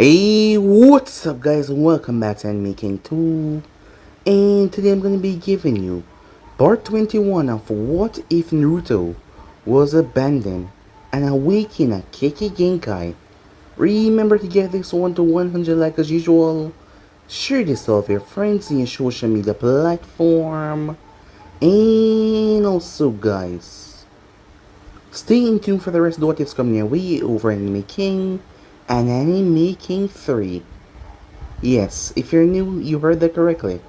Hey, what's up guys, and welcome back to Anime King 2. And today I'm going to be giving you part 21 of What If Naruto Was Abandoned and Awaken at Kekkei Genkai. Remember to get this one to 100 like as usual. Share this with your friends in your social media platform. And also guys, stay in tune for the rest of what is coming your way over Anime King and Anime King 3. Yes, if you're new, you heard that correctly.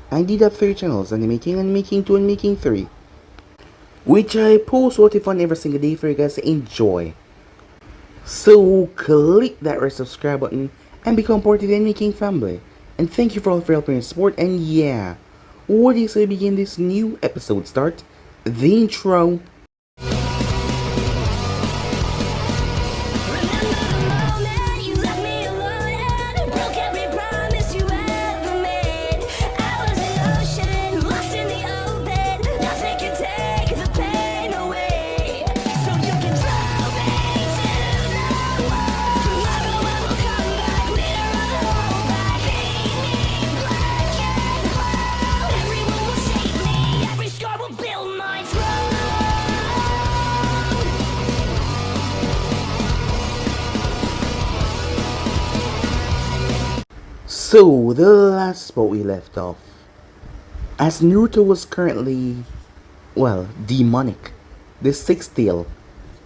I did have 3 channels, Anime King, Anime King 2, Anime King 3, which I post what if on every single day for you guys to enjoy. So click that red subscribe button and become part of the Anime King family. And thank you for all for helping and support. And yeah, what do you say begin this new episode start? The intro. So, the last spot we left off, as Naruto was currently, well, demonic, the sixth tail,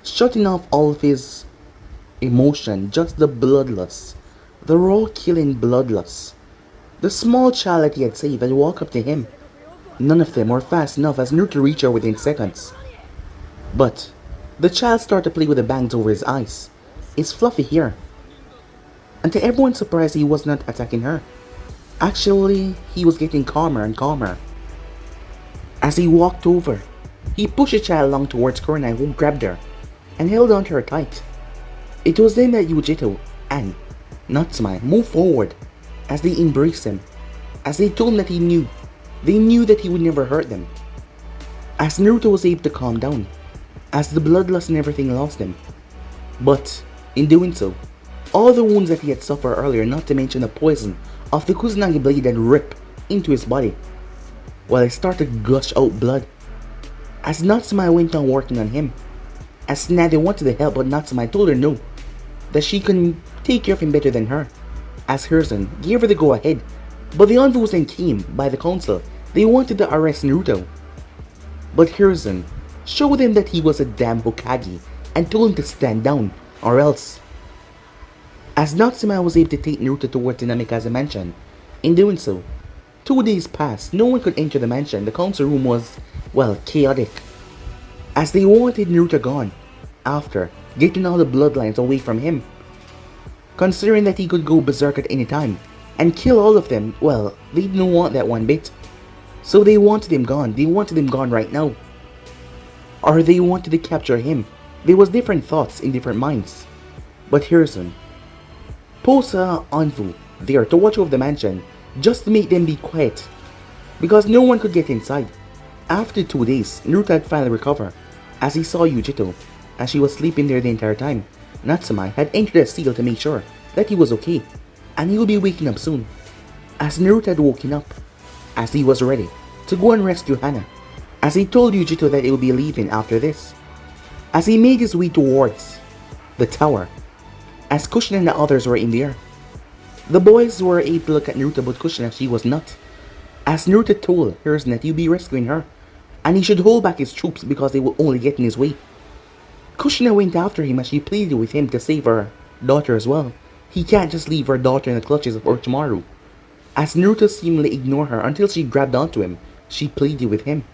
shutting off all of his emotion, just the bloodlust, the raw killing bloodlust. The small child that he had saved had walked up to him. None of them were fast enough as Naruto reached her within seconds. But, the child started to play with the bangs over his eyes, his fluffy hair. And to everyone's surprise, he was not attacking her. Actually, he was getting calmer and calmer. As he walked over, he pushed the child along towards Konoha, who grabbed her and held on to her tight. It was then that Yujito and Natsume moved forward as they embraced him, as they told him that they knew that he would never hurt them. As Naruto was able to calm down, as the bloodlust and everything lost him. But, in doing so, all the wounds that he had suffered earlier, not to mention the poison of the Kusanagi blade that ripped into his body, while it started to gush out blood. As Natsume went on working on him, as Nade wanted to help, but Natsume told her no, that she couldn't take care of him better than her. As Hiruzen gave her the go ahead, but the envoys then came by the council. They wanted to arrest Naruto, but Hiruzen showed him that he was a damn Hokage and told him to stand down or else. As Natsume was able to take Naruto towards the Namikaze mansion, in doing so, 2 days passed, no one could enter the mansion. The council room was, well, chaotic, as they wanted Naruto gone, after getting all the bloodlines away from him. Considering that he could go berserk at any time, and kill all of them, well, they didn't want that one bit. So they wanted him gone right now. Or they wanted to capture him. There was different thoughts in different minds. But Hiruzen Posa Anvu there to watch over the mansion, just to make them be quiet, because no one could get inside. After 2 days, Naruto had finally recovered, as he saw Yujito, as she was sleeping there the entire time. Natsume had entered a seal to make sure that he was okay, and he would be waking up soon. As Naruto had woken up, as he was ready to go and rescue Hana, as he told Yujito that he would be leaving after this. As he made his way towards the tower, as Kushina and the others were in there, the boys were able to look at Naruto, but Kushina, she was not. As Naruto told Hiruzen that he would be rescuing her, and he should hold back his troops because they will only get in his way. Kushina went after him as she pleaded with him to save her daughter as well. He can't just leave her daughter in the clutches of Orochimaru. As Naruto seemingly ignored her until she grabbed onto him, she pleaded with him.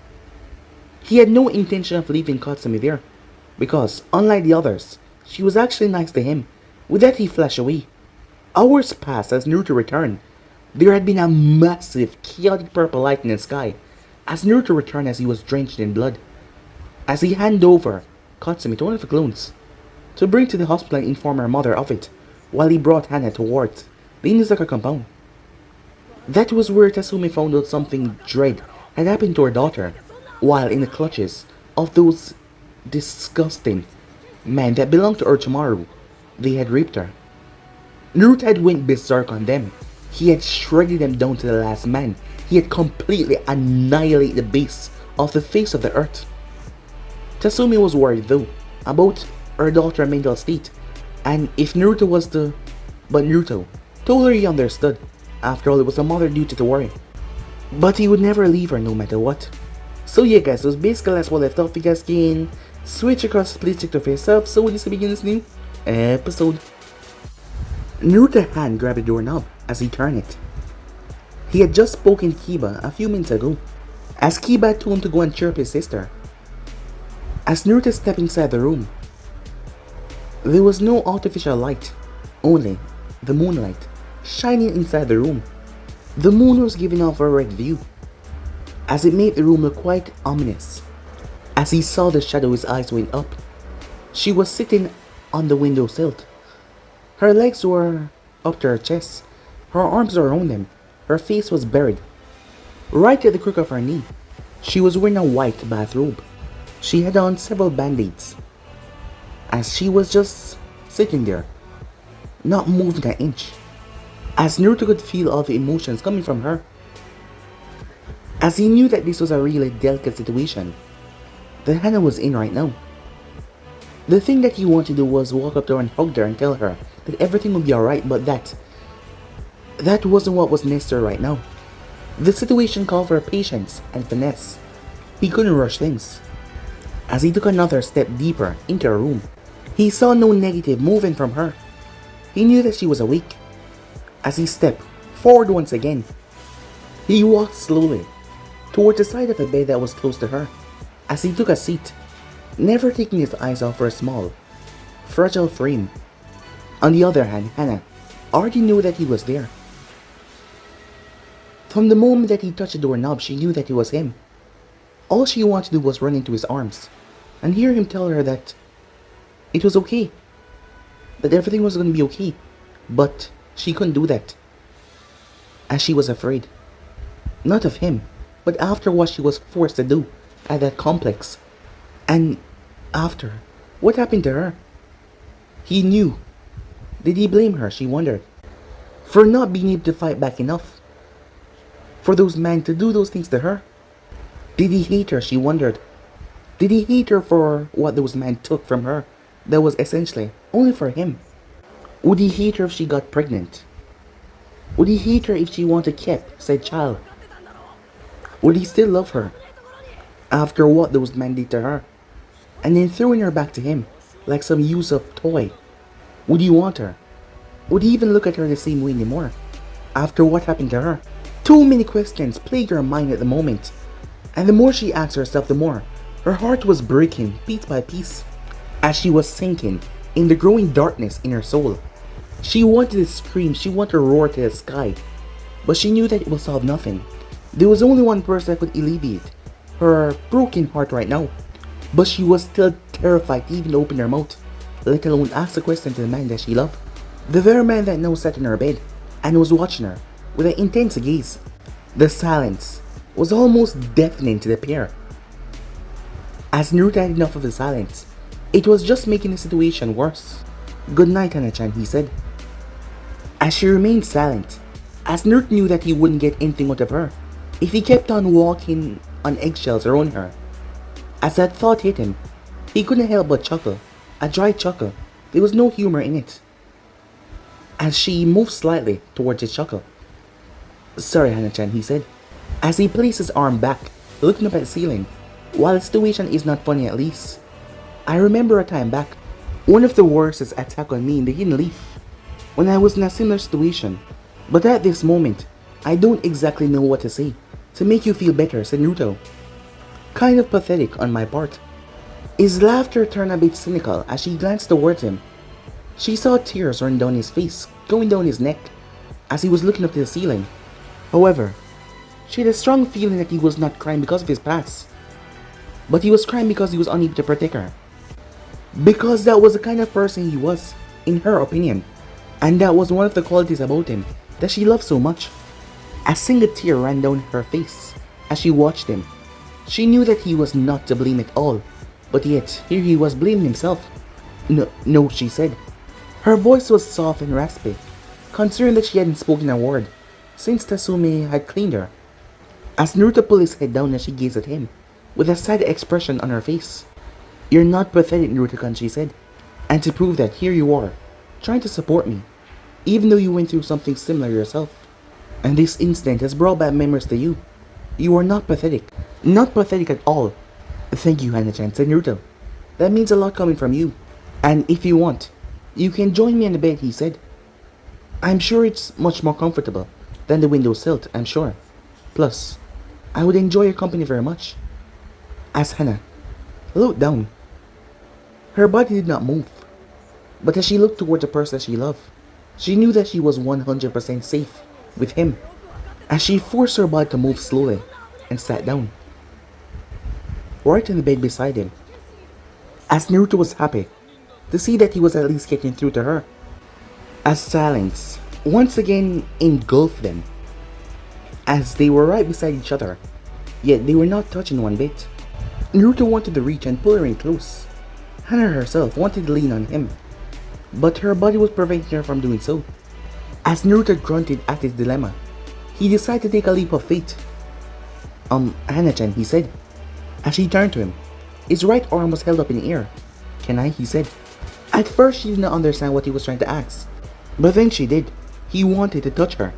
He had no intention of leaving Katsumi there, because unlike the others, she was actually nice to him. With that, he flashed away. Hours passed as Naruto returned. There had been a massive, chaotic purple light in the sky as Naruto returned, as he was drenched in blood. As he handed over Katsumi to one of the clones to bring to the hospital and inform her mother of it, while he brought Hana towards the Inazaka compound. That was where Tatsumi found out something dread had happened to her daughter, while in the clutches of those disgusting men that belonged to Orochimaru. They had raped her. Naruto had went berserk on them. He had shredded them down to the last man. He had completely annihilated the base of the face of the earth. Tasumi was worried though about her daughter's mental state, and if Naruto was the... But Naruto totally understood. After all, it was a mother duty to worry. But he would never leave her no matter what. So yeah guys, so basically that's what I left off. You guys can switch across, please check the face up. So this begins new episode. Naruto's hand grabbed the doorknob as he turned it. He had just spoken to Kiba a few minutes ago, as Kiba told him to go and cheer up his sister. As Naruto stepped inside the room, there was no artificial light, only the moonlight shining inside the room. The moon was giving off a red view, as it made the room look quite ominous. As he saw the shadow, his eyes went up. She was sitting on the windowsill. Her legs were up to her chest, her arms were around them, her face was buried right at the crook of her knee. She was wearing a white bathrobe. She had on several band-aids, as she was just sitting there, not moving an inch, as Naruto could feel all the emotions coming from her. As he knew that this was a really delicate situation that Hana was in right now. The thing that he wanted to do was walk up to her and hug her and tell her that everything would be alright, but that wasn't what was necessary right now. The situation called for patience and finesse. He couldn't rush things. As he took another step deeper into her room, he saw no negative movement from her. He knew that she was awake. As he stepped forward once again, he walked slowly towards the side of a bed that was close to her. As he took a seat, never taking his eyes off her small, fragile frame. On the other hand, Hana already knew that he was there. From the moment that he touched the doorknob, she knew that it was him. All she wanted to do was run into his arms and hear him tell her that it was okay, that everything was going to be okay, but she couldn't do that, as she was afraid, not of him, but after what she was forced to do at that complex, and after what happened to her. He knew. Did he blame her, she wondered, for not being able to fight back enough, for those men to do those things to her? Did he hate her, she wondered. Did he hate her for what those men took from her that was essentially only for him? Would he hate her if she got pregnant? Would he hate her if she wanted kept said child? Would he still love her after what those men did to her, and then throwing her back to him like some used-up toy? Would he want her? Would he even look at her the same way anymore after what happened to her? Too many questions plagued her mind at the moment, and the more she asked herself, the more her heart was breaking piece by piece, as she was sinking in the growing darkness in her soul. She wanted to scream, she wanted to roar to the sky, but she knew that it would solve nothing. There was only one person that could alleviate her broken heart right now, but she was still terrified to even open her mouth, let alone ask the question to the man that she loved. The very man that now sat in her bed and was watching her with an intense gaze. The silence was almost deafening to the pair. As Naruto had enough of the silence, it was just making the situation worse. "Good night, Hana-chan," he said, as she remained silent, as Naruto knew that he wouldn't get anything out of her if he kept on walking on eggshells around her. As that thought hit him, he couldn't help but chuckle, a dry chuckle. There was no humor in it. As she moved slightly towards his chuckle. "Sorry, Hana-chan," he said, as he placed his arm back, looking up at the ceiling. "While the situation is not funny, at least I remember a time back, one of the worstest attacked on me in the Hidden Leaf, when I was in a similar situation. But at this moment, I don't exactly know what to say to make you feel better," said Naruto. Kind of pathetic on my part. His laughter turned a bit cynical as she glanced towards him. She saw tears running down his face, going down his neck, as he was looking up to the ceiling. However, she had a strong feeling that he was not crying because of his past, but he was crying because he was unable to protect her. Because that was the kind of person he was, in her opinion, and that was one of the qualities about him that she loved so much. A single tear ran down her face as she watched him. She knew that he was not to blame at all, but yet here he was blaming himself. No, she said. Her voice was soft and raspy, considering that she hadn't spoken a word since Tasumi had cleaned her. As Naruto pulled his head down and she gazed at him, with a sad expression on her face. "You're not pathetic, Naruto-kun," she said. "And to prove that, here you are, trying to support me, even though you went through something similar yourself. And this incident has brought back memories to you. You are not pathetic. Not pathetic at all." "Thank you, Hana-chan," said Naruto. "That means a lot coming from you. And if you want, you can join me in the bed," he said. "I'm sure it's much more comfortable than the window silt, I'm sure. Plus, I would enjoy your company very much." As Hana looked down, her body did not move. But as she looked toward the person that she loved, she knew that she was 100% safe with him. As she forced her body to move slowly and sat down, right in the bed beside him. As Naruto was happy to see that he was at least getting through to her. As silence once again engulfed them, as they were right beside each other, yet they were not touching one bit. Naruto wanted to reach and pull her in close. Hana herself wanted to lean on him, but her body was preventing her from doing so. As Naruto grunted at his dilemma, he decided to take a leap of faith. Hana-chan," he said, as she turned to him. His right arm was held up in the air. "Can I?" he said. At first she did not understand what he was trying to ask, but then she did. He wanted to touch her.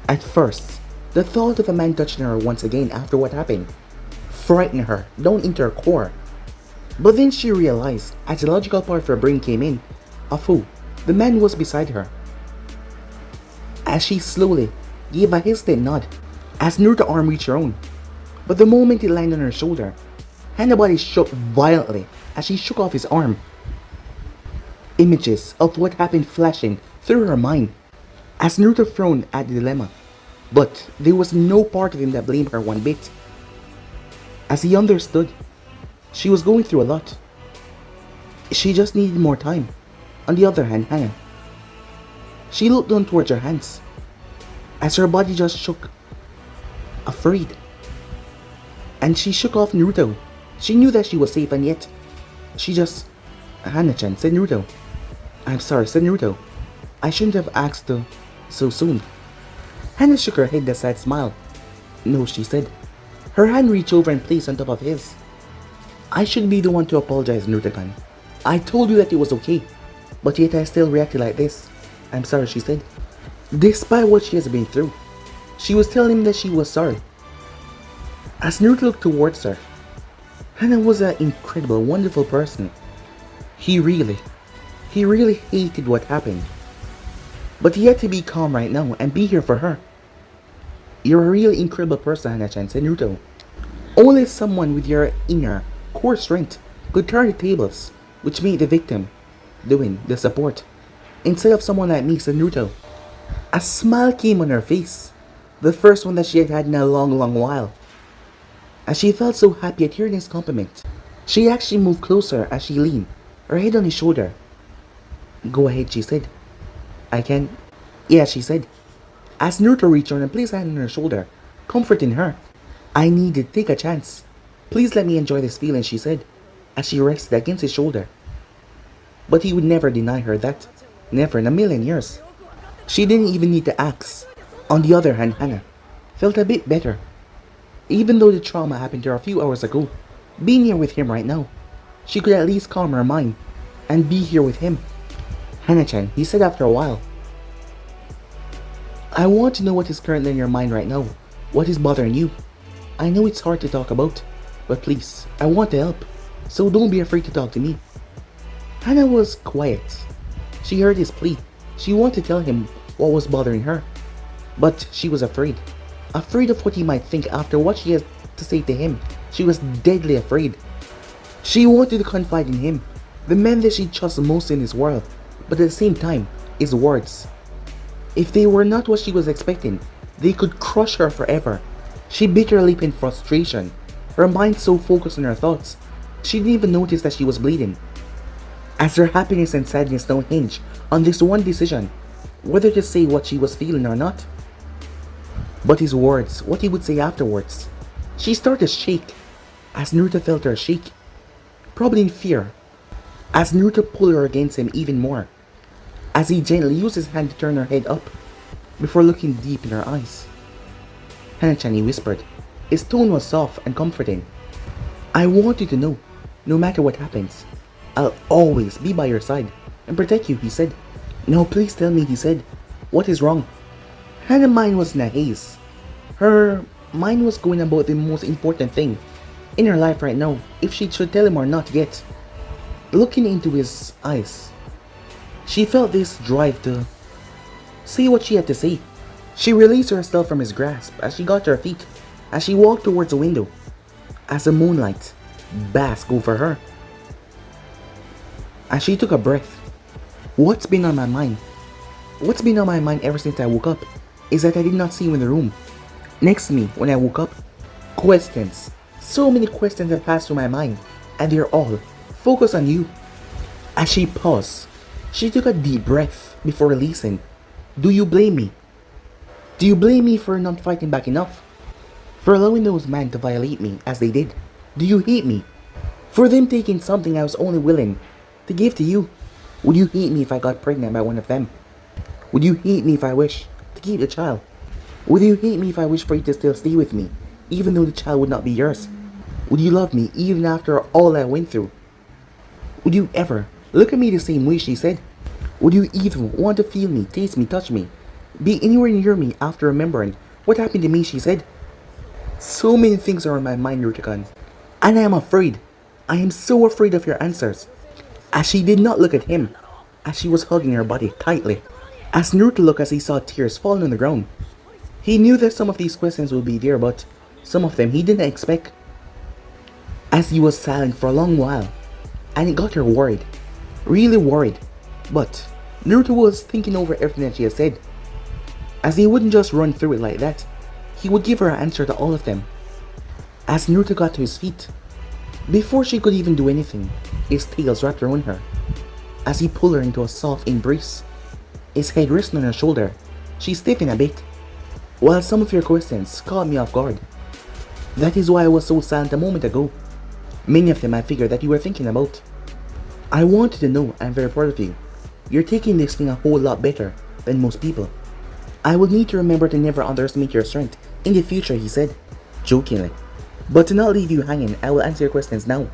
At first, the thought of a man touching her once again after what happened frightened her down into her core. But then she realized, as the logical part of her brain came in, of who the man was beside her. As she slowly gave a hesitant nod, as Naruto's arm reached her own. But the moment it landed on her shoulder, Hana's body shook violently as she shook off his arm. Images of what happened flashing through her mind as Naruto frowned at the dilemma, but there was no part of him that blamed her one bit. As he understood, she was going through a lot. She just needed more time. On the other hand, Hana, she looked down towards her hands as her body just shook, afraid. And she shook off Naruto. She knew that she was safe, and yet she just... "Hana-chan," said Naruto. "I'm sorry," said Naruto. "I shouldn't have asked so soon." Hana shook her head with a sad smile. "No," she said. Her hand reached over and placed on top of his. "I should be the one to apologize, Naruto-kun. I told you that it was okay, but yet I still reacted like this. I'm sorry," she said. Despite what she has been through, she was telling him that she was sorry. As Naruto looked towards her, Hana was an incredible, wonderful person. He really hated what happened. But he had to be calm right now and be here for her. "You're a really incredible person, Hana-chan," said Naruto. "Only someone with your inner core strength could turn the tables, which made the victim doing the support, instead of someone like me," said Naruto. A smile came on her face, the first one that she had had in a long while. As she felt so happy at hearing his compliment, she actually moved closer as she leaned, her head on his shoulder. "Go ahead," she said. "I can..." "Yeah," she said. As Naruto reached on and placed a hand on her shoulder, comforting her. "I need to take a chance. Please let me enjoy this feeling," she said, as she rested against his shoulder. But he would never deny her that. Never in a million years. She didn't even need to ask. On the other hand, Hana felt a bit better. Even though the trauma happened to her a few hours ago, being here with him right now, she could at least calm her mind and be here with him. "Hana-chan," he said after a while, "I want to know what is currently in your mind right now. What is bothering you? I know it's hard to talk about, but please, I want to help, so don't be afraid to talk to me." Hana was quiet. She heard his plea. She wanted to tell him what was bothering her, but she was afraid. Afraid of what he might think after what she has to say to him. She was deadly afraid. She wanted to confide in him, the man that she trusts most in this world, but at the same time, his words. If they were not what she was expecting, they could crush her forever. She bit her lip in frustration, her mind so focused on her thoughts, she didn't even notice that she was bleeding. As her happiness and sadness now hinged on this one decision, whether to say what she was feeling or not. But his words, what he would say afterwards. She started to shake, as Naruto felt her shake, probably in fear, as Naruto pulled her against him even more. as he gently used his hand to turn her head up before looking deep in her eyes. Hana-chan, he whispered. His tone was soft and comforting. I want you to know, no matter what happens, I'll always be by your side and protect you, he said. No, please tell me, he said. What is wrong? Hana's mind was in a haze. Her mind was going about the most important thing in her life right now, if she should tell him or not yet. Looking into his eyes, she felt this drive to say what she had to say. She released herself from his grasp as she got to her feet, as she walked towards the window, as the moonlight basked over her. As she took a breath, what's been on my mind? What's been on my mind ever since I woke up is that I did not see you in the room next to me when I woke up. Questions. So many questions have passed through my mind, and they're all focused on you. As she paused, she took a deep breath before releasing. Do you blame me? Do you blame me for not fighting back enough? For allowing those men to violate me as they did? Do you hate me? For them taking something I was only willing to give to you? Would you hate me if I got pregnant by one of them? Would you hate me if I wish to keep the child? Would you hate me if I wish for you to still stay with me, even though the child would not be yours? Would you love me even after all I went through? Would you ever look at me the same way, she said? Would you even want to feel me, taste me, touch me, be anywhere near me after remembering what happened to me, she said? So many things are on my mind, Naruto-kun, and I am afraid. I am so afraid of your answers. As she did not look at him, as she was hugging her body tightly. As Naruto looked as he saw tears falling on the ground. He knew that some of these questions would be there, but some of them he didn't expect. As he was silent for a long while, and it got her worried. Really worried. But Naruto was thinking over everything that she had said. As he wouldn't just run through it like that, he would give her an answer to all of them. As Naruto got to his feet, before she could even do anything, his tails wrapped around her. As he pulled her into a soft embrace, his head resting on her shoulder, she stiffened a bit. While some of your questions caught me off guard. That is why I was so silent a moment ago. Many of them I figured that you were thinking about. I wanted to know I'm very proud of you. You're taking this thing a whole lot better than most people. I will need to remember to never underestimate your strength in the future, he said, jokingly. But to not leave you hanging, I will answer your questions now.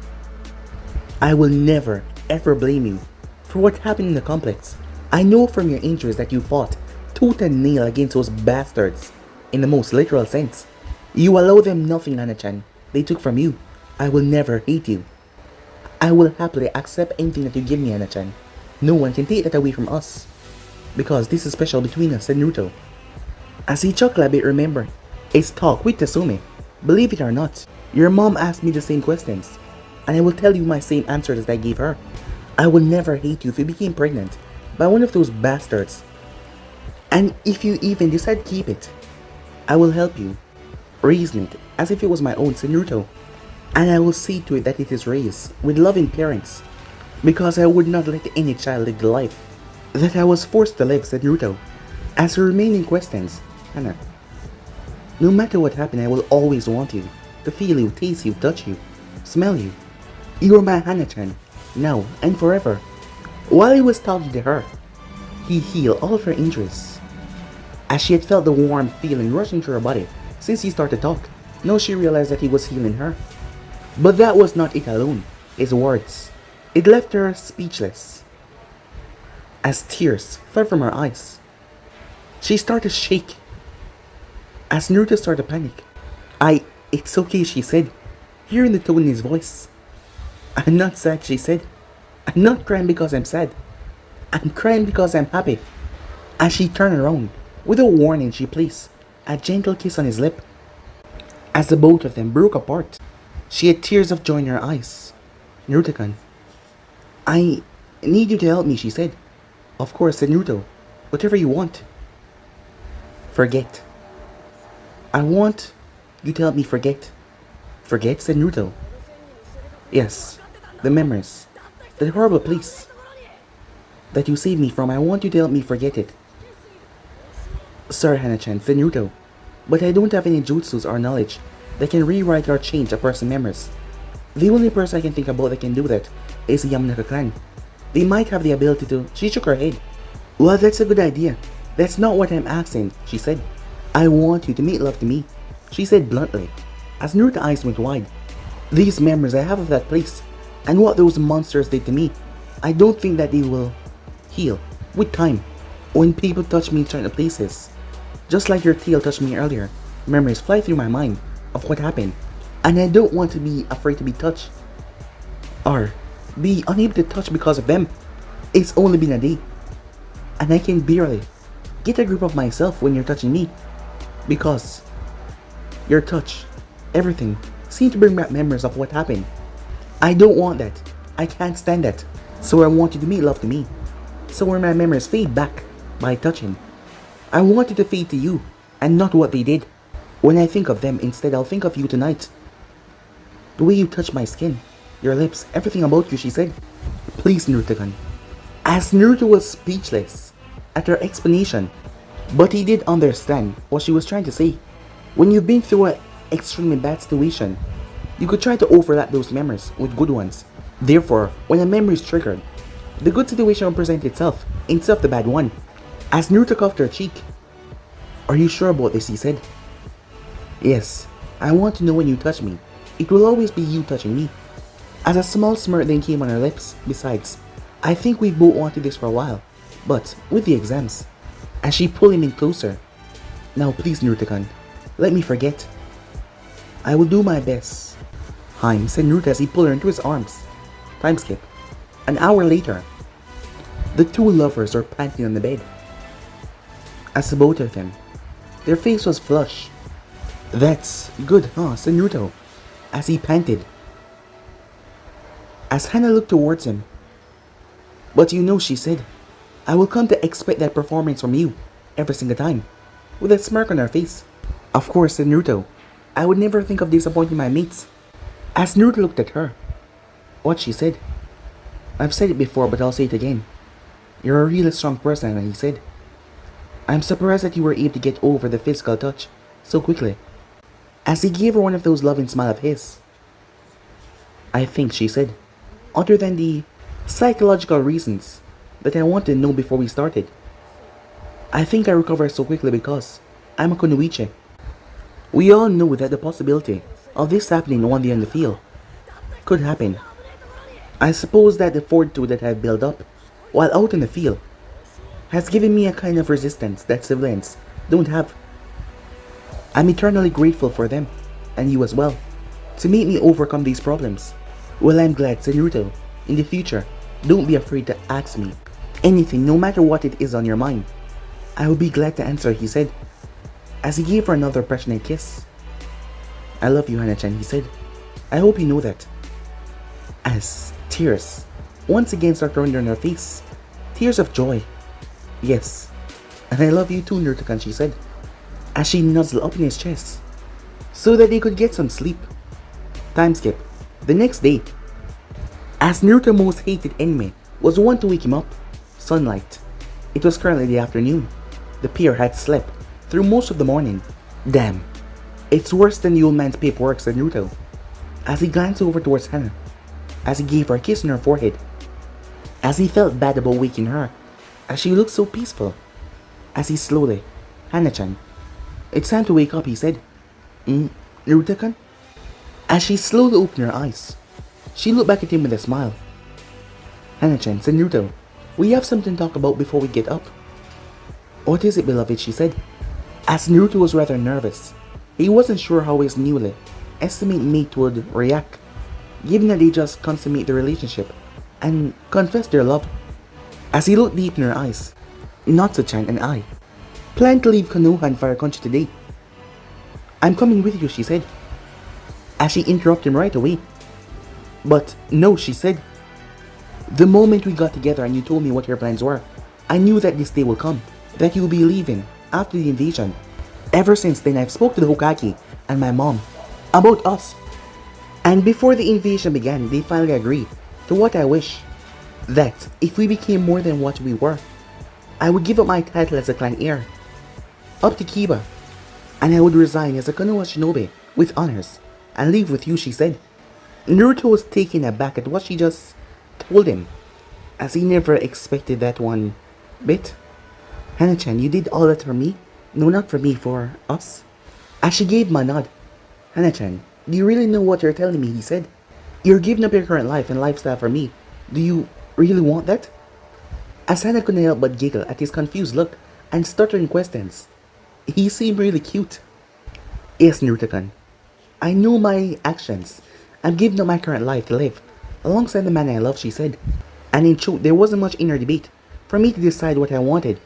I will never, ever blame you for what happened in the complex. I know from your injuries that you fought tooth and nail against those bastards, in the most literal sense. You allow them nothing, Hana-chan, they took from you. I will never hate you. I will happily accept anything that you give me, Hana-chan. No one can take that away from us, because this is special between us, said Naruto. As he chuckled a bit, remembered his talk with Tasumi. Believe it or not, your mom asked me the same questions, and I will tell you my same answers as I gave her. I will never hate you if you became pregnant by one of those bastards. And if you even decide to keep it, I will help you, raising it as if it was my own, said Naruto. And I will see to it that it is raised with loving parents, because I would not let any child live the life that I was forced to live, said Naruto. As her remaining questions, Hana, no matter what happened, I will always want you, to feel you, taste you, touch you, smell you. You are my Hana-chan, now and forever. While he was talking to her, he healed all of her injuries. As she had felt the warm feeling rushing through her body since he started to talk, now she realized that he was healing her. But that was not it alone, his words. It left her speechless, as tears fell from her eyes. She started to shake, as Naruto started to panic. It's okay, she said, hearing the tone in his voice. I'm not sad, she said. I'm not crying because I'm sad. I'm crying because I'm happy. As she turned around, with a warning, she placed a gentle kiss on his lip. As the both of them broke apart, she had tears of joy in her eyes. Naruto-kun, I need you to help me, she said. Of course, said Naruto. Whatever you want. Forget. I want you to help me forget. Forget, said Naruto. Yes, the memories. The horrible place that you saved me from, I want you to help me forget it. Sorry, Hana-chan, said Naruto, but I don't have any jutsus or knowledge that can rewrite or change a person's memories. The only person I can think about that can do that is the Yamanaka clan. They might have the ability to. She shook her head. Well, that's a good idea. That's not what I'm asking, she said. I want you to make love to me, she said bluntly, as Naruto's eyes went wide. These memories I have of that place, and what those monsters did to me, I don't think that they will heal with time. When people touch me in certain places, just like your tail touched me earlier, memories fly through my mind of what happened, and I don't want to be afraid to be touched, or be unable to touch because of them. It's only been a day, and I can barely get a grip of myself when you're touching me, because your touch, everything, seemed to bring back memories of what happened. I don't want that. I can't stand that. So I want you to make love to me. So when my memories fade back by touching, I want it to fade to you, and not what they did. When I think of them, instead I'll think of you tonight. The way you touch my skin, your lips, everything about you, she said. Please, Naruto-kun. As Naruto was speechless at her explanation, but he did understand what she was trying to say. When you've been through an extremely bad situation, you could try to overlap those memories with good ones. Therefore, when a memory is triggered, the good situation will present itself instead of the bad one. As Naruto cuffed her cheek, "Are you sure about this?" he said. "Yes, I want to know when you touch me. It will always be you touching me." As a small smirk then came on her lips. "Besides, I think we've both wanted this for a while, but with the exams." As she pulled him in closer. "Now please, Naruto-kun, let me forget. I will do my best." "Hein," said Naruto as he pulled her into his arms. Time skip. An hour later, the two lovers were panting on the bed. As the both of them, their face was flushed. "That's good, huh?" said Naruto, as he panted. As Hana looked towards him. "But you know," she said, "I will come to expect that performance from you, every single time," with a smirk on her face. "Of course," said Naruto, "I would never think of disappointing my mates." As Naruto looked at her, what she said. "I've said it before, but I'll say it again. You're a really strong person," he said. "I'm surprised that you were able to get over the physical touch so quickly." As he gave her one of those loving smiles of his. "I think," she said, "other than the psychological reasons that I wanted to know before we started, I think I recovered so quickly because I'm a kunoichi. We all know that the possibility of this happening one day on the field could happen. I suppose that the fortitude that I've built up while out in the field has given me a kind of resistance that civilians don't have. I'm eternally grateful for them, and you as well, to make me overcome these problems." "Well, I'm glad," said Naruto. "In the future, don't be afraid to ask me anything, no matter what it is on your mind. I will be glad to answer," he said, as he gave her another passionate kiss. "I love you, Hana-chan," he said. "I hope you know that." As tears once again started running down her face, tears of joy. "Yes, and I love you too, Naruto-kun," she said, as she nuzzled up in his chest, so that they could get some sleep. Time skip. The next day, as Naruto's most hated enemy was one to wake him up, sunlight. It was currently the afternoon. The pair had slept through most of the morning. "Damn, it's worse than the old man's paperwork," said Naruto, as he glanced over towards Hana, as he gave her a kiss on her forehead, as he felt bad about waking her, as she looked so peaceful. As he slowly, "Hana-chan, it's time to wake up," he said. Naruto-kun?" As she slowly opened her eyes, she looked back at him with a smile. "Hana-chan," said Naruto, "we have something to talk about before we get up." "What is it, beloved?" she said. As Naruto was rather nervous, he wasn't sure how his newly estimate mate would react, given that they just consummate the relationship and confess their love. As he looked deep in her eyes, "Natsu-chan and I plan to leave Konoha and Fire Country today." "I'm coming with you," she said, as she interrupted him right away. "But no," she said. "The moment we got together and you told me what your plans were, I knew that this day will come, that you'll be leaving after the invasion. Ever since then, I've spoke to the Hokage and my mom about us. And before the invasion began, they finally agreed to what I wish, that if we became more than what we were, I would give up my title as a clan heir, up to Kiba, and I would resign as a Konoha shinobi with honors and leave with you," she said. Naruto was taken aback at what she just told him, as he never expected that one bit. Hana-chan, you did all that for me? No, not for me, for us? As she gave him a nod. Hana-chan, do you really know what you're telling me? He said. You're giving up your current life and lifestyle for me. Do you really want that? As Hana couldn't help but giggle at his confused look and stuttering questions. He seemed really cute. Yes, Naruto-kun. I know my actions. I'm giving up my current life to live alongside the man I love, she said. And in truth, there wasn't much inner debate for me to decide what I wanted.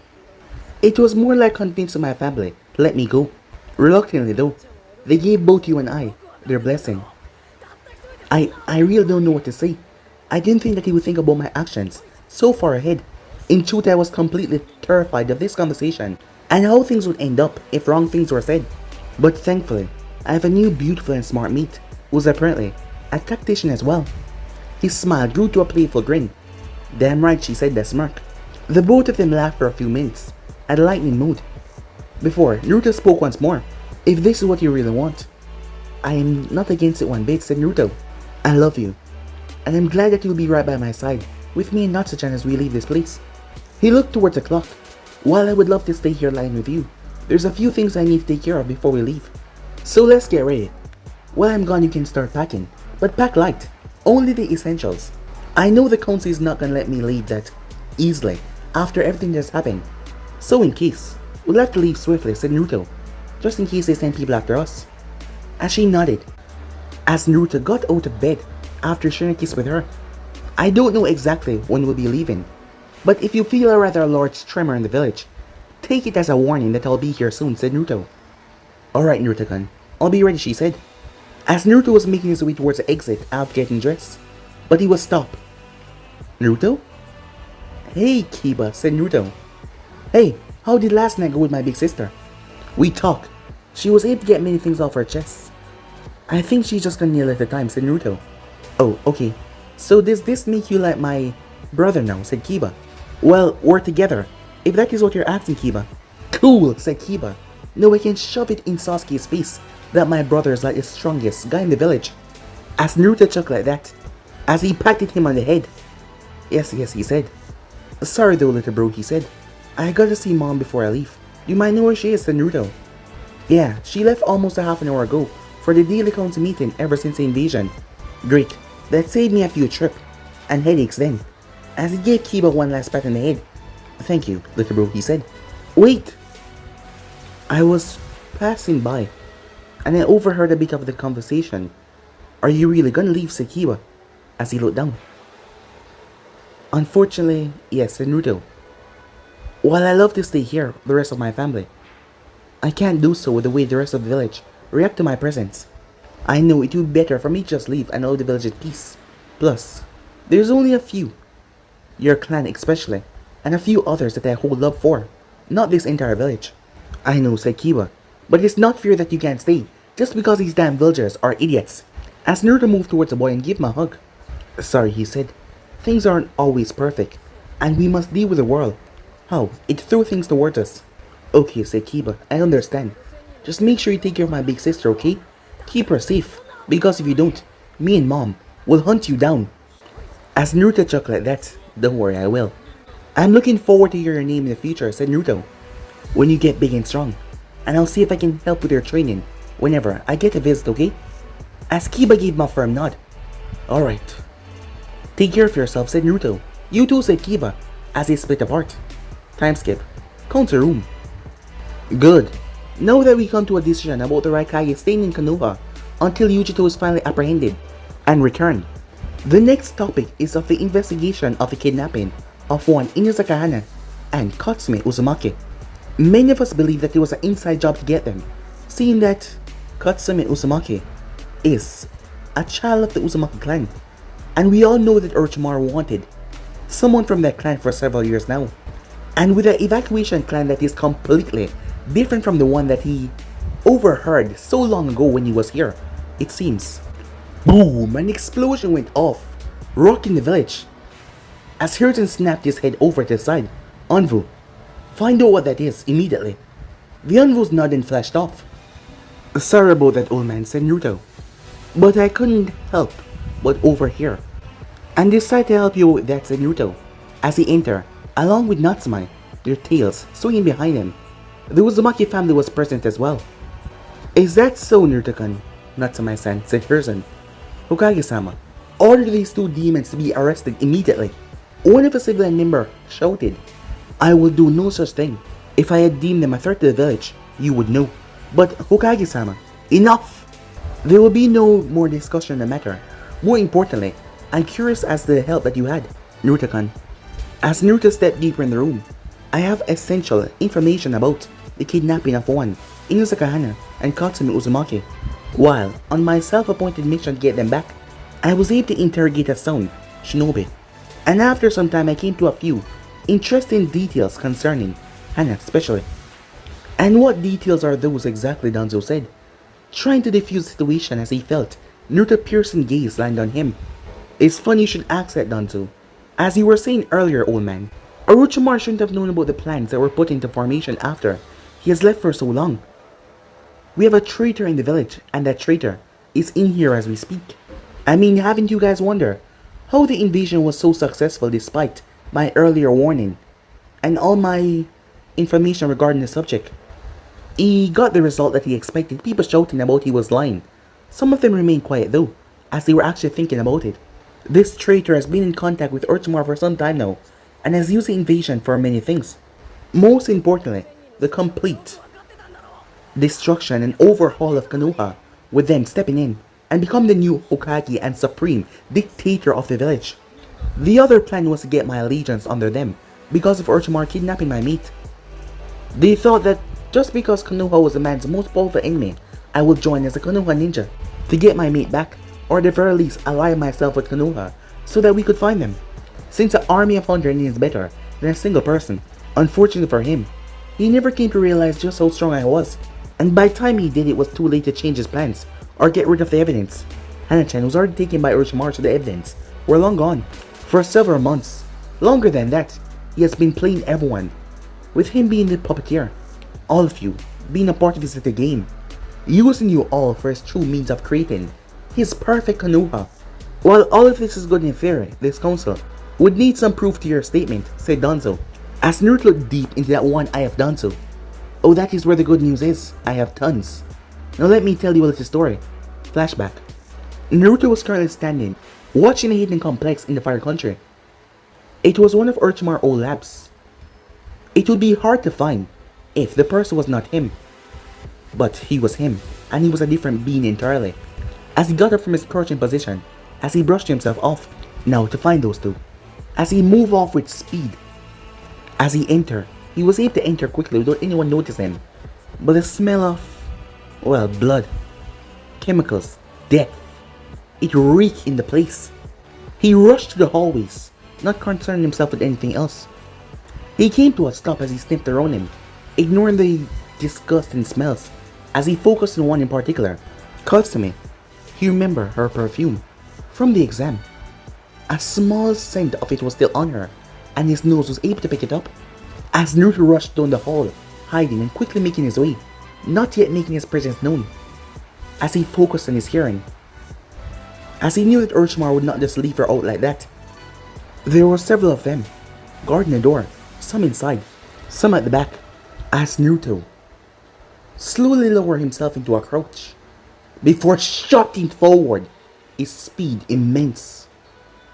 It was more like convincing my family to let me go. Reluctantly though, they gave both you and I their blessing. I really don't know what to say. I didn't think that he would think about my actions so far ahead. In truth, I was completely terrified of this conversation and how things would end up if wrong things were said. But thankfully, I have a new beautiful and smart mate who's apparently a tactician as well. His smile grew to a playful grin. Damn right, she said, that smirk. The both of them laughed for a few minutes at a lightning mood. Before, Naruto spoke once more. If this is what you really want, I am not against it one bit, said Naruto. I love you, and I'm glad that you'll be right by my side, with me and Natsu-chan as we leave this place. He looked towards the clock. While I would love to stay here lying with you, there's a few things I need to take care of before we leave. So let's get ready. While I'm gone, you can start packing, but pack light, only the essentials. I know the council is not gonna let me leave that easily after everything that's happened. So in case, we'll have to leave swiftly, said Naruto, just in case they send people after us. As she nodded, as Naruto got out of bed after sharing a kiss with her. I don't know exactly when we'll be leaving, but if you feel a rather large tremor in the village, take it as a warning that I'll be here soon, said Naruto. Alright, Naruto-kun, I'll be ready, she said, as Naruto was making his way towards the exit after getting dressed, but he was stopped. Naruto? Hey, Kiba, said Naruto. Hey, how did last night go with my big sister? We talked. She was able to get many things off her chest. I think she's just gonna kneel at the time, said Naruto. Oh, okay. So does this make you like my brother now, said Kiba. Well, we're together, if that is what you're asking, Kiba. Cool, said Kiba. No, I can shove it in Sasuke's face that my brother is like the strongest guy in the village. As Naruto chuckled like that, as he patted him on the head. Yes, he said. Sorry though, little bro, he said. I gotta see mom before I leave. Do you mind know where she is, said Naruto. Yeah, she left almost a half an hour ago for the daily council meeting ever since the invasion. Great, that saved me a few trips and headaches then. As he gave Kiba one last pat on the head. Thank you, little bro, he said. Wait! I was passing by, and I overheard a bit of the conversation. Are you really gonna leave, said Kiba, as he looked down. Unfortunately, yes, said Naruto. While I love to stay here, the rest of my family, I can't do so with the way the rest of the village react to my presence. I know it would be better for me to just leave and allow the village at peace. Plus, there's only a few, your clan especially, and a few others that I hold love for, not this entire village. I know, said Kiba, but it's not fair that you can't stay, just because these damn villagers are idiots. As Naruto moved towards the boy and gave him a hug. Sorry, he said. Things aren't always perfect, and we must deal with the world. How? It threw things towards us. Okay, said Kiba, I understand. Just make sure you take care of my big sister, okay? Keep her safe, because if you don't, me and mom will hunt you down. As Naruto chuckled like that, don't worry, I will. I'm looking forward to hear your name in the future, said Naruto. When you get big and strong, and I'll see if I can help with your training whenever I get a visit, okay? As Kiba gave him a firm nod. Alright. Take care of yourself, said Naruto. You too, said Kiba, as they split apart. Time skip. Council room. Good. Now that we come to a decision about the Raikage staying in Konoha until Yujito is finally apprehended and returned. The next topic is of the investigation of the kidnapping of one Inazaka Hana and Katsume Uzumaki. Many of us believe that it was an inside job to get them, seeing that Katsume Uzumaki is a child of the Uzumaki clan, and we all know that Orochimaru wanted someone from that clan for several years now. And with an evacuation clan that is completely different from the one that he overheard so long ago when he was here, it seems. Boom! An explosion went off, rocking the village. As Hiruzen snapped his head over to the side, Anvu, find out what that is immediately. The Anvu's nod and flashed off. Sorry about that, old man, said Naruto, but I couldn't help but overhear and decided to help you with that, said Naruto, as he entered along with Natsume their tails swinging behind them. The Uzumaki family was present as well. Is that so, Naruto-kun? Natsumi-san said Hiruzen. Hokage-sama, order these two demons to be arrested immediately. One of a civilian member shouted. I will do no such thing. If I had deemed them a threat to the village, you would know. But Hokage-sama, enough! There will be no more discussion on the matter. More importantly, I'm curious as to the help that you had, Naruto-kun. As Naruto stepped deeper in the room, I have essential information about the kidnapping of one, Inuzuka Hana and Katsumi Uzumaki. While on my self-appointed mission to get them back, I was able to interrogate a son, Shinobi. And after some time I came to a few interesting details concerning Hana especially. And what details are those exactly, Danzo said, trying to defuse the situation as he felt Naruto's piercing gaze land on him. It's funny you should ask that, Danzo. As you were saying earlier, old man, Orochimaru shouldn't have known about the plans that were put into formation after he has left for so long. We have a traitor in the village, and that traitor is in here as we speak. I mean, haven't you guys wondered how the invasion was so successful despite my earlier warning and all my information regarding the subject? He got the result that he expected, people shouting about he was lying. Some of them remained quiet though, as they were actually thinking about it. This traitor has been in contact with Orochimaru for some time now, and has used the invasion for many things. Most importantly, the complete destruction and overhaul of Konoha, with them stepping in and become the new Hokage and supreme dictator of the village. The other plan was to get my allegiance under them because of Orochimaru kidnapping my mate. They thought that just because Konoha was the man's most powerful enemy, I would join as a Konoha ninja to get my mate back, or at the very least ally myself with Konoha so that we could find them. Since an army of 100 is better than a single person, unfortunately for him, he never came to realize just how strong I was. And by the time he did, it was too late to change his plans or get rid of the evidence. Hana-chan was already taken by Orochimaru, so the evidence were long gone. For several months, longer than that, he has been playing everyone, with him being the puppeteer. All of you being a part of his little game, using you all for his true means of creating his perfect Konoha. While all of this is good in theory, this council would need some proof to your statement, said Danzo, as Naruto looked deep into that one eye of Danzo. Oh, that is where the good news is. I have tons. Now let me tell you a little story. Flashback. Naruto was currently standing, watching a hidden complex in the Fire Country. It was one of Orochimaru's old labs. It would be hard to find if the person was not him. But he was him, and he was a different being entirely. As he got up from his crouching position, as he brushed himself off, now to find those two. As he moved off with speed. As he entered, he was able to enter quickly without anyone noticing him. But the smell of, well, blood, chemicals, death, it reeked in the place. He rushed to the hallways, not concerning himself with anything else. He came to a stop as he sniffed around him, ignoring the disgusting smells, as he focused on one in particular. Katsumi. He remembered her perfume from the exam. A small scent of it was still on her, and his nose was able to pick it up. As Naruto rushed down the hall, hiding and quickly making his way, not yet making his presence known, as he focused on his hearing. As he knew that Orochimaru would not just leave her out like that. There were several of them, guarding the door, some inside, some at the back, as Naruto slowly lowered himself into a crouch, before shooting forward, his speed immense.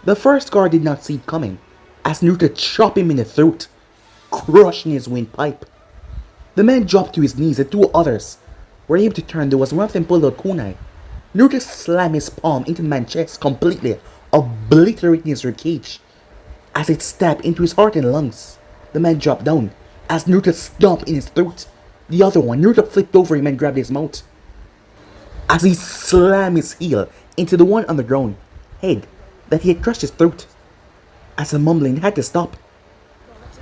The first guard did not see it coming, as Naruto chopped him in the throat, crushing his windpipe. The man dropped to his knees and two others were able to turn, though as one of them pulled out kunai. Naruto slammed his palm into the man's chest, completely obliterating his ribcage. As it stabbed into his heart and lungs, the man dropped down, as Naruto stomped in his throat. The other one, Naruto flipped over him and grabbed his mouth, as he slammed his heel into the one on the ground, head that he had crushed his throat. As the mumbling had to stop,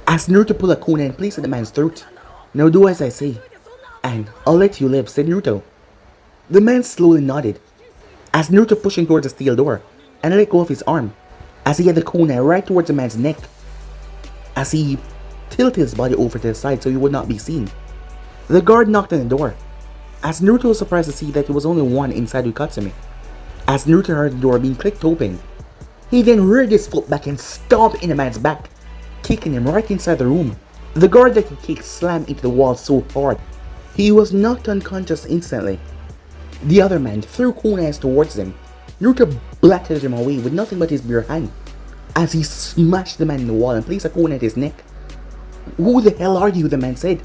as Naruto pulled a kunai and placed it in the man's throat. Now do as I say, and I'll let you live, said Naruto. The man slowly nodded, as Naruto pushed him towards the steel door, and let go of his arm, as he had the kunai right towards the man's neck, as he tilted his body over to the side so he would not be seen. The guard knocked on the door, as Naruto was surprised to see that there was only one inside with Katsumi. As Naruto heard the door being clicked open, he then reared his foot back and stomped in the man's back, kicking him right inside the room. The guard that he kicked slammed into the wall so hard, he was knocked unconscious instantly. The other man threw kunais towards him. Naruto blatted him away with nothing but his bare hand, as he smashed the man in the wall and placed a kunai at his neck. "Who the hell are you?" the man said.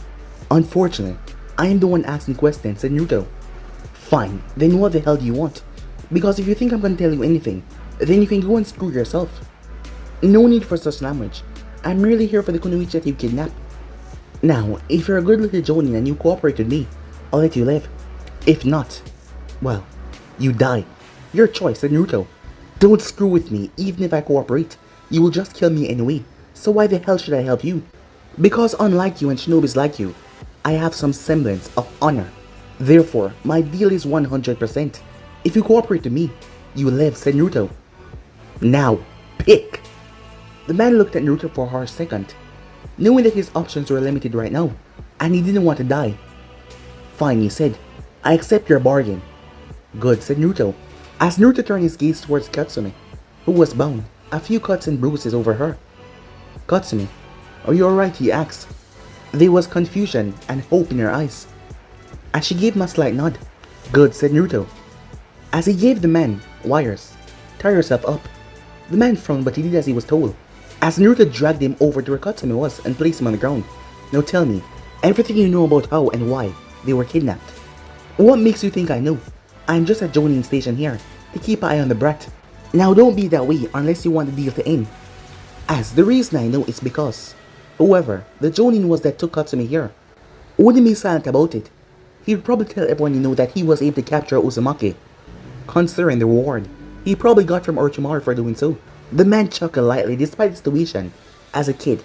"Unfortunately, I am the one asking questions," said Naruto. "Fine, then what the hell do you want? Because if you think I'm gonna tell you anything, then you can go and screw yourself. No need for such language. I'm merely here for the kunoichi that you kidnapped. Now, if you're a good little jonin and you cooperate with me, I'll let you live. If not, well, you die. Your choice," said Naruto. "Don't screw with me. Even if I cooperate, you will just kill me anyway. So why the hell should I help you? Because unlike you and shinobis like you, I have some semblance of honor. Therefore, my deal is 100%. If you cooperate with me, you live," said Naruto. "Now, pick." The man looked at Naruto for a hard second, knowing that his options were limited right now, and he didn't want to die. "Fine," he said. "I accept your bargain." "Good," said Naruto, as Naruto turned his gaze towards Katsumi, who was bound, a few cuts and bruises over her. "Katsumi, are you alright?" he asked. There was confusion and hope in her eyes, as she gave him a slight nod. "Good," said Naruto, as he gave the man wires. "Tie yourself up." The man frowned, but he did as he was told, as Naruto dragged him over to where Katsumi was and placed him on the ground. "Now tell me everything you know about how and why they were kidnapped." "What makes you think I know? I'm just a jonin station here to keep an eye on the brat. Now don't be that way unless you want the deal to end. As the reason I know is because whoever the jonin was that took Katsumi here wouldn't be silent about it. He'd probably tell everyone you know that he was able to capture Uzumaki, considering the reward he probably got from Orochimaru for doing so." The man chuckled lightly despite the situation. As a kid,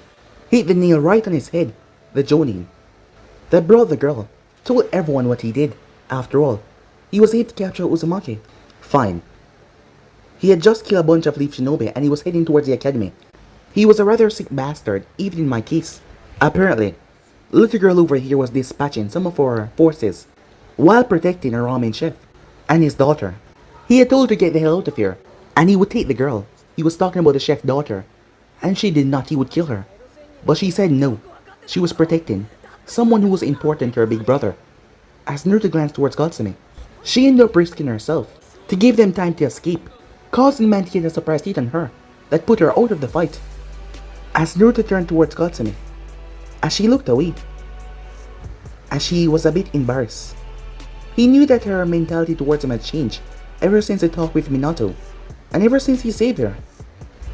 hit the nail right on his head. The jonin that brought the girl told everyone what he did. After all, he was able to capture Uzumaki. Fine. He had just killed a bunch of Leaf Shinobi and he was heading towards the academy. He was a rather sick bastard, even in my case. Apparently, little girl over here was dispatching some of our forces while protecting a ramen chef and his daughter. He had told her to get the hell out of here, and he would take the girl. He was talking about the chef's daughter, and she did not, he would kill her. But she said no. She was protecting someone who was important to her big brother. As Naruto glanced towards Katsumi, she ended up risking herself to give them time to escape, causing the man to get a surprise hit on her that put her out of the fight. As Naruto turned towards Katsumi, as she looked away, as she was a bit embarrassed, he knew that her mentality towards him had changed ever since the talk with Minato, and ever since he saved her.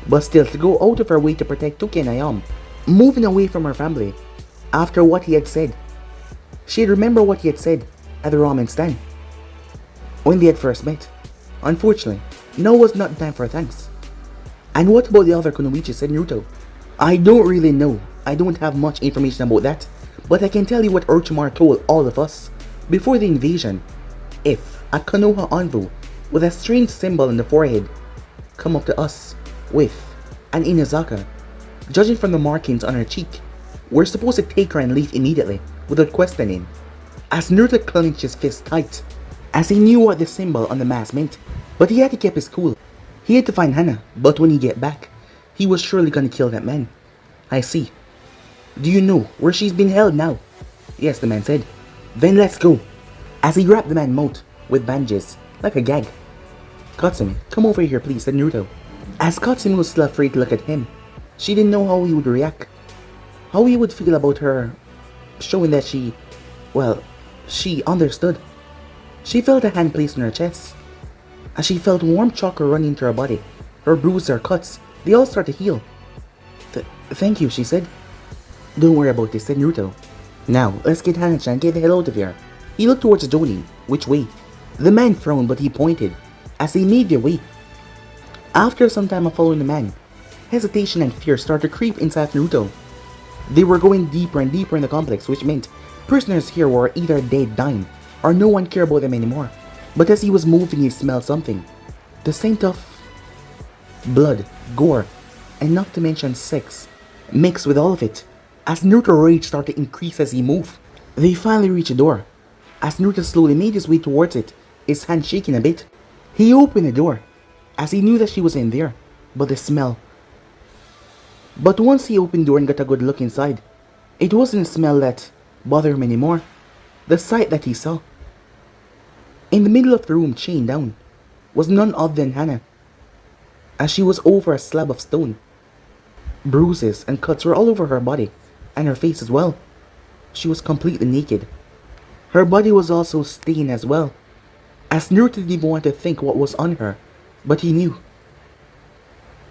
But still, to go out of her way to protect Toki and Ayam, moving away from her family, after what he had said. She'd remember what he had said at the ramen stand, when they had first met. Unfortunately, now was not time for thanks. "And what about the other kunoichi?" said Naruto. "I don't really know. I don't have much information about that, but I can tell you what Orochimaru told all of us before the invasion. If a Konoha envoy with a strange symbol on the forehead come up to us with an Inazaka, judging from the markings on her cheek, we're supposed to take her and leave immediately without questioning." As Naruto clenched his fist tight, as he knew what the symbol on the mask meant, but he had to keep his cool. He had to find Hana, but when he get back, he was surely gonna kill that man. "I see. Do you know where she's been held now?" "Yes," the man said. "Then let's go." As he grabbed the man's mouth with bandages, like a gag. "Katsumi, come over here please," said Naruto. As Katsumi was still afraid to look at him, she didn't know how he would react. How he would feel about her showing that she understood. She felt a hand placed on her chest, as she felt warm chakra running through her body. Her bruises, her cuts, they all started to heal. Thank you," she said. "Don't worry about this," said Naruto. "Now, let's get Hana-chan and get the hell out of here." He looked towards the jonin. Which way? The man frowned, but he pointed, as they made their way. After some time of following the man, hesitation and fear started to creep inside Naruto. They were going deeper and deeper in the complex, which meant prisoners here were either dead, dying, or no one cared about them anymore. But as he was moving, he smelled something. The scent of blood, gore, and not to mention sex, mixed with all of it. As Naruto's rage started to increase as he moved, they finally reached the door. As Naruto slowly made his way towards it, his hand shaking a bit, he opened the door, as he knew that she was in there, but the smell. But once he opened the door and got a good look inside, It wasn't a smell that bothered him anymore. The sight that he saw. In the middle of the room, chained down, was none other than Hana, as she was over a slab of stone. Bruises and cuts were all over her body, and her face as well. She was completely naked. Her body was also stained as well, as Naruto didn't even want to think what was on her, but he knew.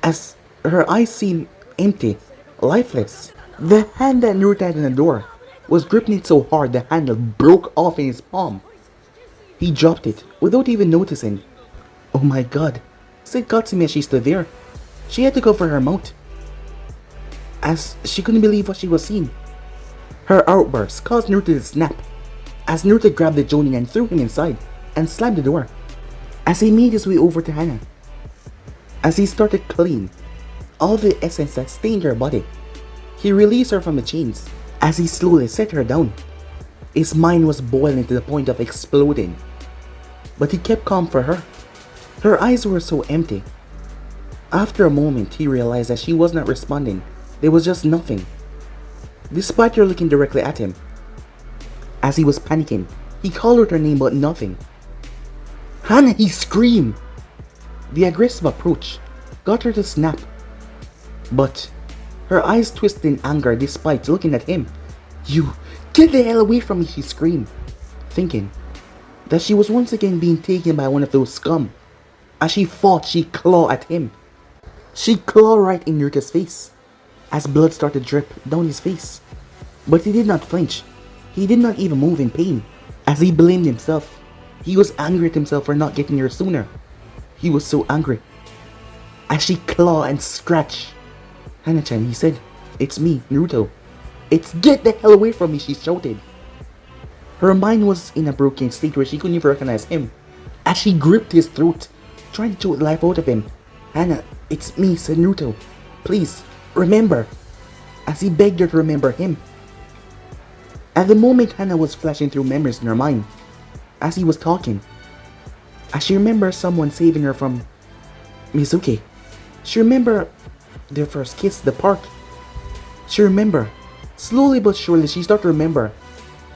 As her eyes seemed empty, lifeless. The hand that Naruto had on the door was gripping it so hard the handle broke off in his palm. He dropped it without even noticing. Oh my god, said Katsumi as she stood there. She had to cover her mouth, as she couldn't believe what she was seeing. Her outburst caused Naruto to snap, as Naruto grabbed the Jonin and threw him inside and slammed the door. As he made his way over to Hana, as he started clean all the essence that stained her body, he released her from the chains. As he slowly set her down, his mind was boiling to the point of exploding. But he kept calm for her. Her eyes were so empty. After a moment, he realized that she was not responding. There was just nothing, despite her looking directly at him. As he was panicking, he called out her name but nothing. Hana, he screamed! The aggressive approach got her to snap, but her eyes twisted in anger despite looking at him. You, get the hell away from me, she screamed, thinking that she was once again being taken by one of those scum. As she fought, she clawed at him. She clawed right in Naruto's face, as blood started to drip down his face. But he did not flinch. He did not even move in pain, as he blamed himself. He was angry at himself for not getting her sooner. He was so angry. As she clawed and scratched, Hana-chan, he said, "It's me, Naruto." "It's get the hell away from me," she shouted. Her mind was in a broken state where she couldn't even recognize him. As she gripped his throat, trying to choke the life out of him. "Hana, it's me," said Naruto. "Please, remember." As he begged her to remember him. At the moment, Hana was flashing through memories in her mind as he was talking. As she remembered someone saving her from Mizuki. She remembered their first kiss at the park. She remembered. Slowly but surely she started to remember,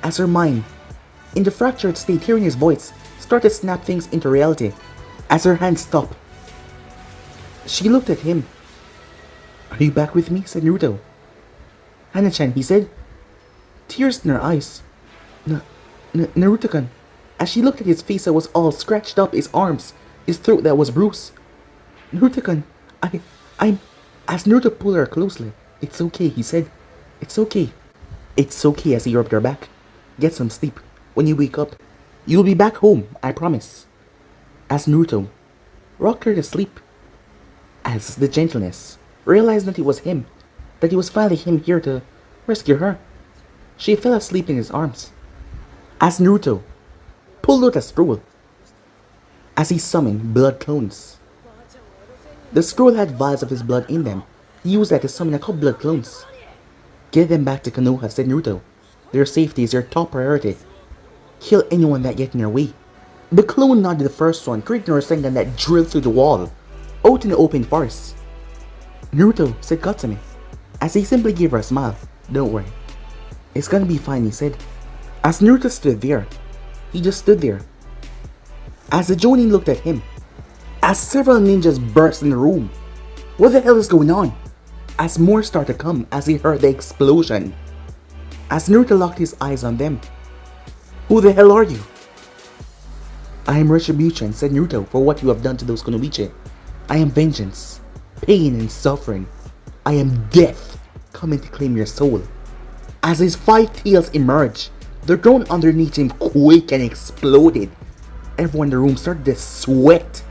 as her mind, in the fractured state, hearing his voice, started to snap things into reality. As her hand stopped, she looked at him. "Are you back with me?" said Naruto. "Hana-chan," he said, tears in her eyes. Naruto-kun." As she looked at his face that was all scratched up, his arms, his throat that was bruised. "Naruto-kun, I'm..." As Naruto pulled her closely. "It's okay," he said. "It's okay." "It's okay," as he rubbed her back. "Get some sleep. When you wake up, you'll be back home, I promise." As Naruto rocked her to sleep, as the gentleness realized that it was him, that it was finally him here to rescue her, she fell asleep in his arms. As Naruto pulled out a scroll, as he summoned blood clones. The scroll had vials of his blood in them. He used that to summon a couple blood clones. "Get them back to Konoha," said Naruto. "Their safety is your top priority. Kill anyone that gets in your way." The clone nodded the first one, creating a Rasengan that drilled through the wall, out in the open forest. "Naruto," said Katsumi, as he simply gave her a smile. "Don't worry. It's gonna be fine," he said. As Naruto stood there, he just stood there. As the Jonin looked at him, as several ninjas burst in the room. What the hell is going on? As more started to come as he heard the explosion. As Naruto locked his eyes on them. "Who the hell are you?" "I am retribution," said Naruto, "for what you have done to those Kunoichi. I am vengeance, pain and suffering. I am death, coming to claim your soul." As his 5 tails emerged, the ground underneath him quaked and exploded. Everyone in the room started to sweat.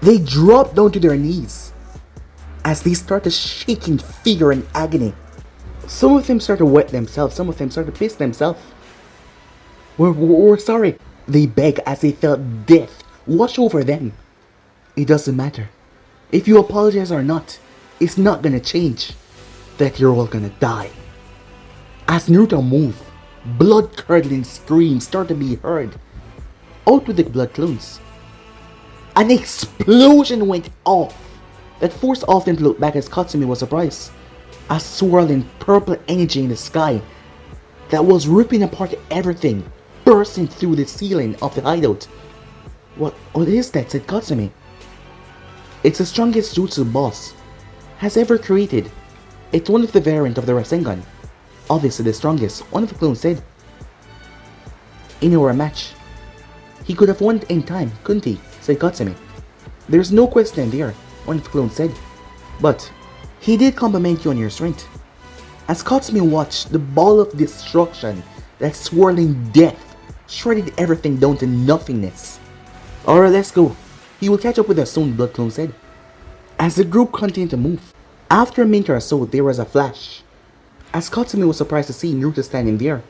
They dropped down to their knees as they started shaking fear and agony. Some of them started to wet themselves, some of them started to piss themselves. We're sorry," they begged as they felt death wash over them. "It doesn't matter. If you apologize or not, it's not gonna change that you're all gonna die." As Naruto moved, blood-curdling screams started to be heard. Out with the blood clones. An explosion went off that forced all of them to look back as Katsumi was surprised. A swirling purple energy in the sky that was ripping apart everything, bursting through the ceiling of the hideout. What is that? Said Katsumi. It's the strongest jutsu boss has ever created. It's one of the variant of the Rasengan. Obviously the strongest, one of the clones said. In our match, he could have won in time, couldn't he? Said Katsumi. There's no question there, one of the clones said. But he did compliment you on your strength. As Katsumi watched the ball of destruction, that swirling death, shredded everything down to nothingness. Alright, let's go. He will catch up with us soon, Blood Clone said. As the group continued to move, after a minute or so, there was a flash. As Katsumi was surprised to see Naruto standing there.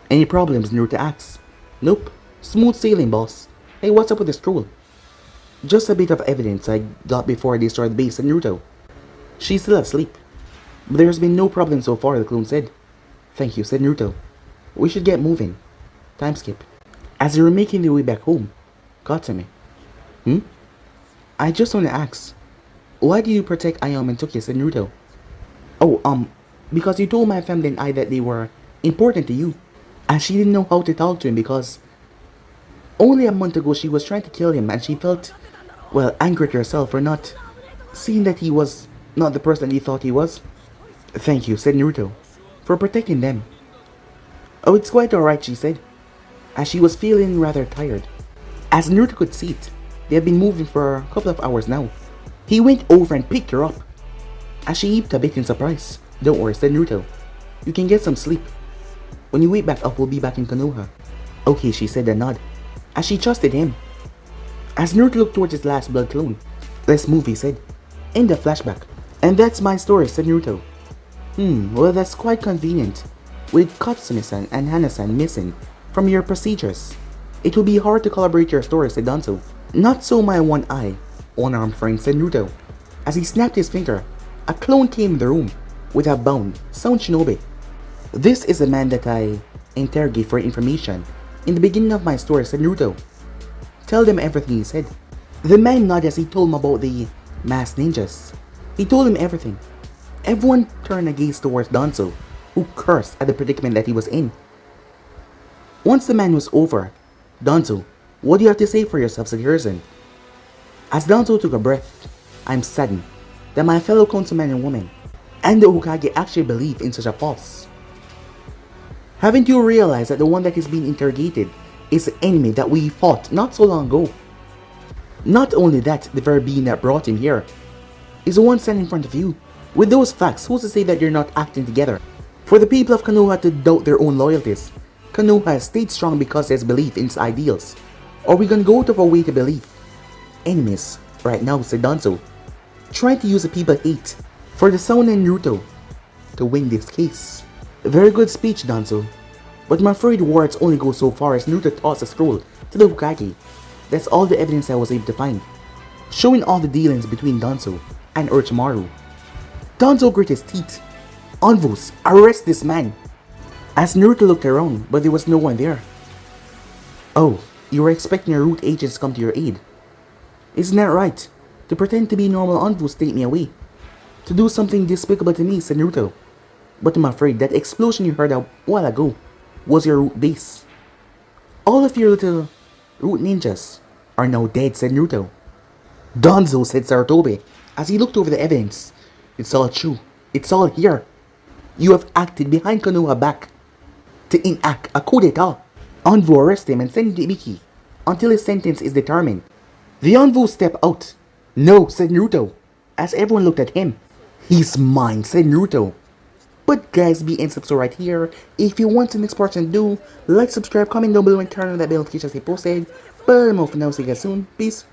Any problems? Naruto asked. Nope. Smooth sailing, boss. Hey, what's up with the scroll? Just a bit of evidence I got before I destroyed the base, said Naruto. She's still asleep. But there's been no problem so far, the clone said. Thank you, said Naruto. We should get moving. Time skip. As they were making their way back home, Katsumi. I just want to ask. Why do you protect Ayame and Toki, said Naruto? Oh, because you told my family and I that they were important to you. And she didn't know how to talk to him because only a month ago she was trying to kill him and she felt, well, angry at herself for not seeing that he was not the person he thought he was. Thank you, said Naruto, for protecting them. Oh, it's quite alright, she said, as she was feeling rather tired. As Naruto could see it, they had been moving for a couple of hours now. He went over and picked her up, as she heaved a bit in surprise. Don't worry, said Naruto. You can get some sleep. When you wake back up, we'll be back in Konoha. Okay, she said and nod, as she trusted him. As Naruto looked towards his last blood clone, let's move, he said. End the flashback. And that's my story, said Naruto. Well, that's quite convenient. With Katsumi-san and Hana-san missing from your procedures, it will be hard to collaborate your story, said Danzo. Not so my one-armed friend, said Naruto. As he snapped his finger, a clone came in the room with a bound, sound shinobi. This is the man that I interrogate for information in the beginning of my story, said Naruto. Tell them everything, he said. The man nodded as he told him about the masked ninjas. He told him everything. Everyone turned a gaze towards Danzo, who cursed at the predicament that he was in. Once the man was over, Danzo, what do you have to say for yourself, said Hiruzen. As Danzo took a breath, I'm saddened that my fellow councilman and woman and the Hokage actually believe in such a false. Haven't you realized that the one that is being interrogated is the enemy that we fought not so long ago? Not only that, the very being that brought him here is the one standing in front of you. With those facts, who's to say that you're not acting together? For the people of Konoha to doubt their own loyalties, Konoha has stayed strong because there's belief in its ideals. Or we gonna go out of our way to believe enemies right now, said Danzo, trying to use the people hate for the Sound and Naruto to win this case. Very good speech, Danzo, but I'm afraid words only go so far as Naruto tossed a scroll to the Hokage. That's all the evidence I was able to find, showing all the dealings between Danzo and Orochimaru. Danzo grit his teeth. Anvus, arrest this man! As Naruto looked around, but there was no one there. Oh, you were expecting your root agents to come to your aid. Isn't that right? To pretend to be normal Anvus take me away. To do something despicable to me, said Naruto. But I'm afraid that explosion you heard a while ago was your root base. All of your little root ninjas are now dead, said Naruto. Danzo, said Sarutobi, as he looked over the evidence. It's all true. It's all here. You have acted behind Konoha back to enact a coup d'etat. Anvu arrest him and send him to Ibiki until his sentence is determined. The Anvu stepped out. No, said Naruto, as everyone looked at him. He's mine, said Naruto. But guys, be and subscribe right here. If you want the next part to do, like, subscribe, comment down below and turn on that bell notification as they posted. But I'm off for now, see you guys soon. Peace.